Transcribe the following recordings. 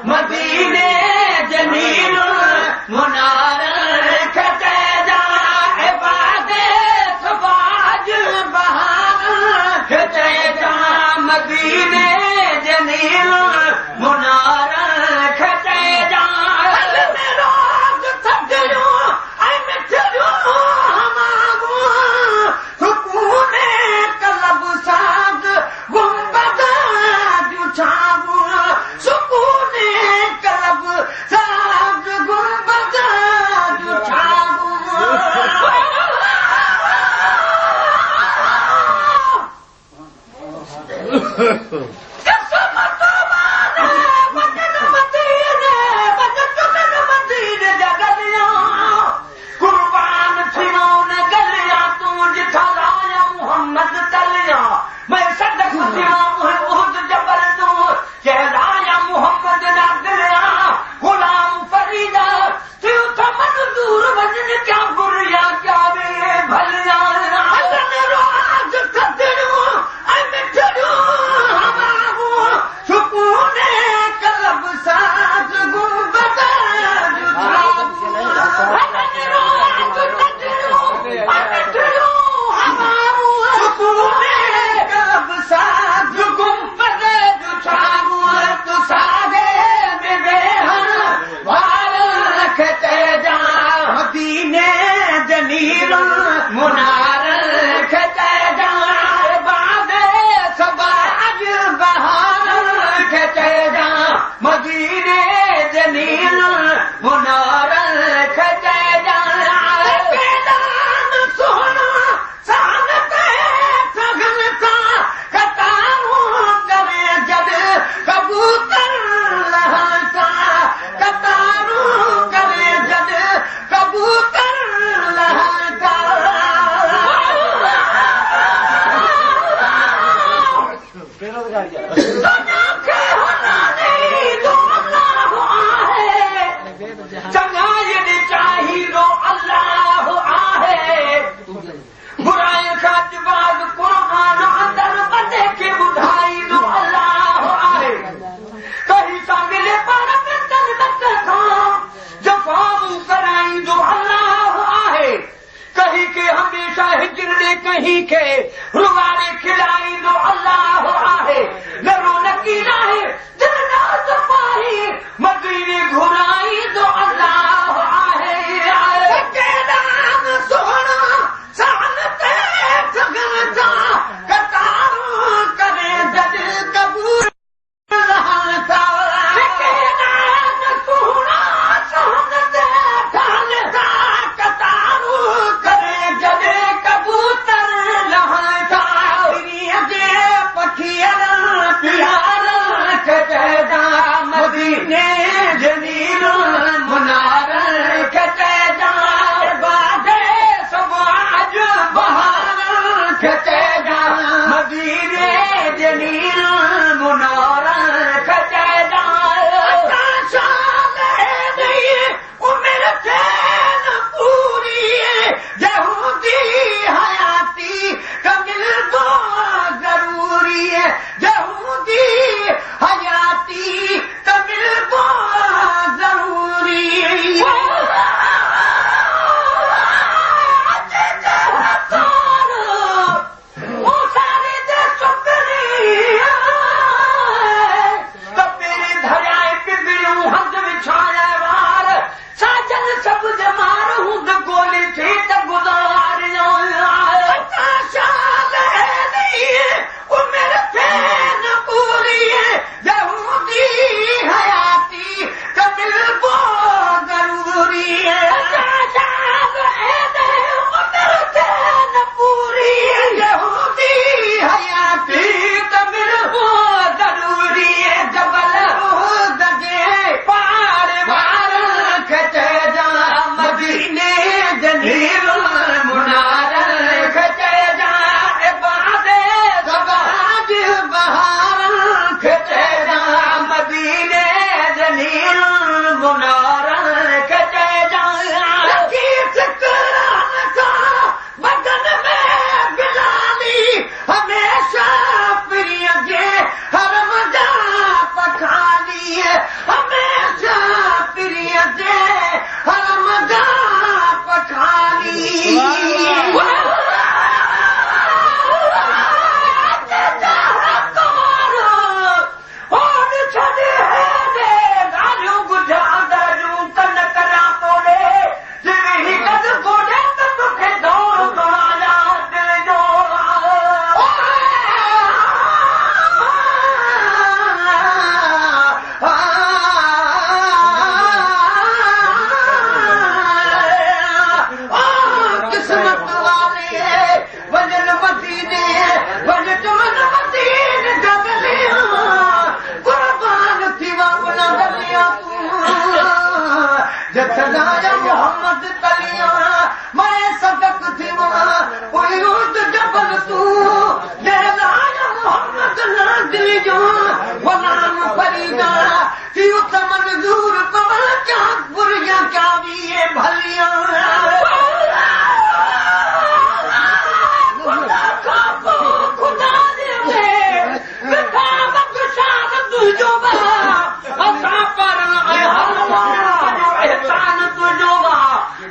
मदीने जमील मुनार खटे जा इबादे सबाज बहार खटे जा मदीने जमील मुनार खटे जा रोज थकजो ऐं मिठजो हमागो सुकून कलब साग गुंबद जूं छागो सुकून कलब साग गुंबद जूं छागो मुनार खटे जा बादे सबाज बहार खटे जा मदीने जमील मुनार खटे जा सोना सानत सगन का कतारूं करे जद कबूतर लहका कतारूं करे जद कबूतर चङाई चाहिदो अल्लाह आहे बुराई खां जवाब क़ुरान अंदर बंदे खे ॿुधाईंदो अल्लाह आहे कहीं सां मिले पाण में तलबत खां जवाबूं कराईंदो अल्लाह आहे कहीं के हमेशा हिजर ॾे कहीं के रुवाड़े खिलाईंदो अल्लाह आहे न रौनकी नाहे दिल न सफ़ाई मदीने घुराईंदो अल्लाह आहे केदान सोना साल ते सगन जा कतारूं करे जद कबूर लहका केदान सोना साल ते ढाल जा कतारूं करे जद कबूतर लहका जे पखियर प्यार खटे जा मदीने जमील मुनार खटे जा बादे सबाज बहार खटे जा मदीने जमील मुनार खटे जा उम्र चैन पूरी यहूदी हयाती कमिल दो जरूरी है यहूदी हयाती कमिल दो जरूरी ओ सारे दे शुक्रिया सदाया मोहम्मद तलिया मैं सदक थी वहां कोई रोज जबल तू सदाया मोहम्मद ना दिल जो गुलाम फरीदा थी उत मंजूर कमल क्या बुरिया क्या भी ये भलिया खुदा दे तुझो असा पर एहसान तुझो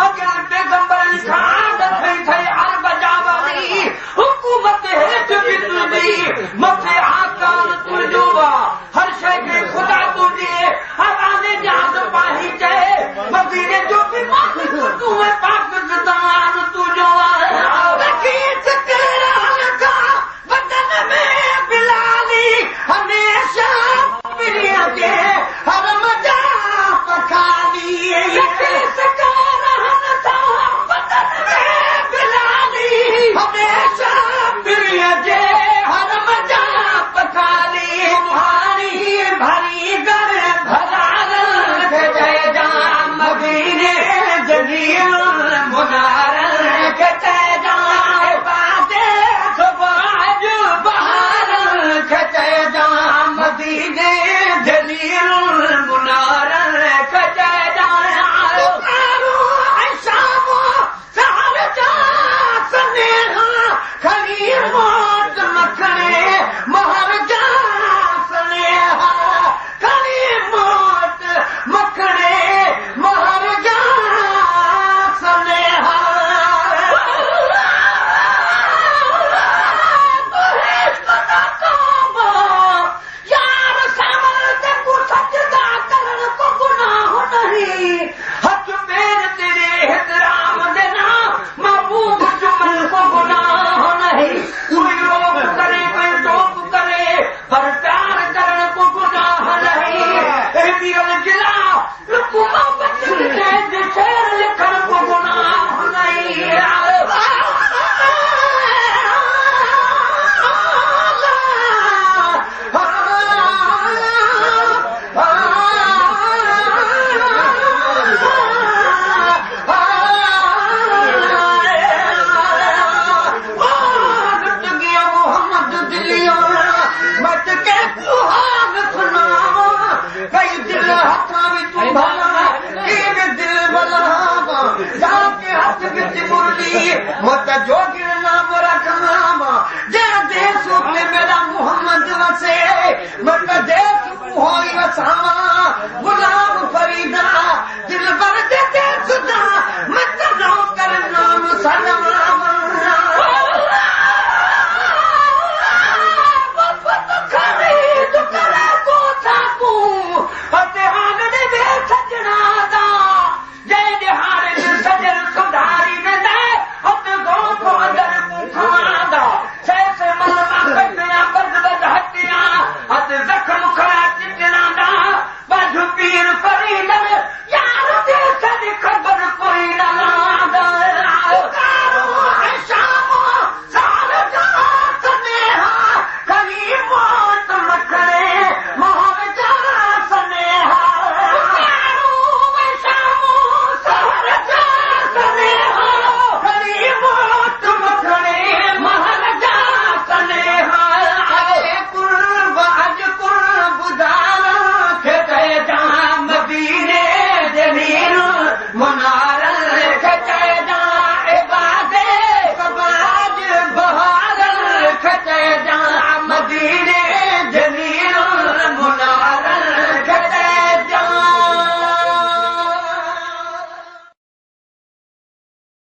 अॻियां पैगंबर निशान थई थई हर बजावली हुकूमत हेठ बि तुंहिंजी मथे आकान तुझो हर शइ खे ख़ुदा तूं ॾिए हवाले जान पाही चए मदीने जो बि मालिक तूं पाकिस्तान तुझो बदन में बिलाली हमेशा प्रिया के हर मजा पखाली बदन में बिलाली हमेशा प्रिया के हर मजा पखाली भारी भरी घर भरार जय जाम मदीने जलील मुनार के जय जाम बादे सुबाज बहार के जय जाम मदीने जलील मुनार के जय जाम शामो सार जा स्नेहा खलील मौत मखणे महर जा स्नेहा खलील मौत मखणे महर जा स्नेहा यार सामल ते को सजदा करण को गुनाह नहीं हथ पैर तेरे एहतराम देना महबूब चुमन को गुनाह नहीं कोई रोक करे कोई टोक करे पर प्यार करण को गुनाह नहीं दिल गिला लुकुमा बचन के शेर लिखण को गुनाह नहीं मत जो